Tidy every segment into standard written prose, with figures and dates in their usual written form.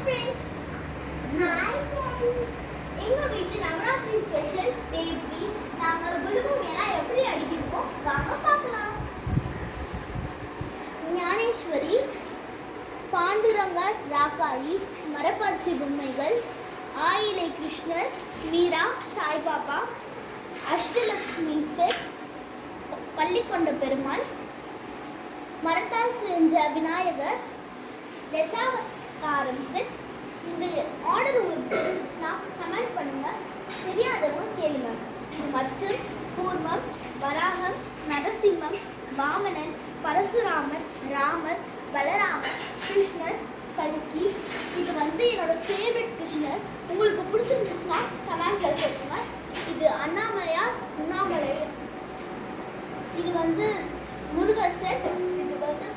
friends. Hi friends. எங்க வீட்ல Navaratri special day 3 நாங்க புலுபும் எல்லாம் எப்படி அடிக்கிறோம் வாங்க பார்க்கலாம். ஞானேஸ்வரி, பாண்டுரங்க ராக்காயி, மரப்பாச்சி பொம்மைகள், ஆயிலை கிருஷ்ணர், மீரா, சாய்பாபா, அஷ்டலக்ஷ்மி செட், பள்ளிக்கொண்ட பெருமாள், மரத்தால் செஞ்ச விநாயகர், தசாவதாரம் செட். இந்த ஆர்டர் உங்களுக்கு தெரிஞ்சுச்சுன்னா கமெண்ட் பண்ணுங்க, தெரியாதவங்க கேளுங்க. இது மற்றும் கூர்மம், வராகம், நரசிம்மம், வாமனன், பரசுராமர், ராமர், பலராமர், கிருஷ்ணர், கல்கி. இது என்னோட ஃபேவரட் கிருஷ்ணர். உங்களுக்கு பிடிச்சிருந்துச்சுன்னா கமெண்ட்ல சொல்லுங்க. இது உண்ணாமலை. இது முருகர் செட். இது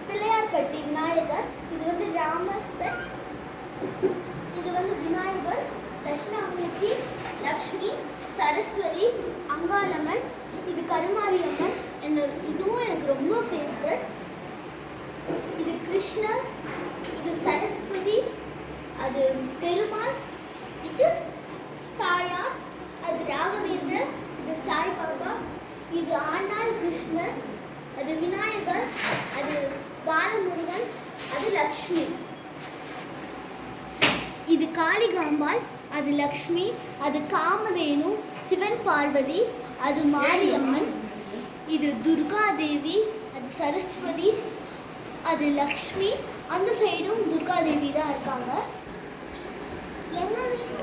பிள்ளையார்பட்டி விநாயகர். இது ராமர் செட். இது விநாயகர், தட்சிணாமூர்த்தி, லக்ஷ்மி, சரஸ்வதி, அங்காளம்மன், இது கருமாரியம்மன். இதுவும் எனக்கு ரொம்ப ஃபேவரட். இது கிருஷ்ணர், இது சரஸ்வதி, அது பெருமாள், இது தாயார், அது ராகவேந்திரர், இது சாய்பாபா, இது ஆண்டாள் கிருஷ்ணர், அது விநாயகர், அது பாலமுருகன், அது லக்ஷ்மி. இது காளிகாம்பாள், அது லக்ஷ்மி, அது காமதேனு, சிவன் பார்வதி, அது மாரியம்மன். இது துர்காதேவி, அது சரஸ்வதி, அது லக்ஷ்மி. அந்த சைடும் துர்காதேவி தான் இருக்காங்க. எங்க வீட்டு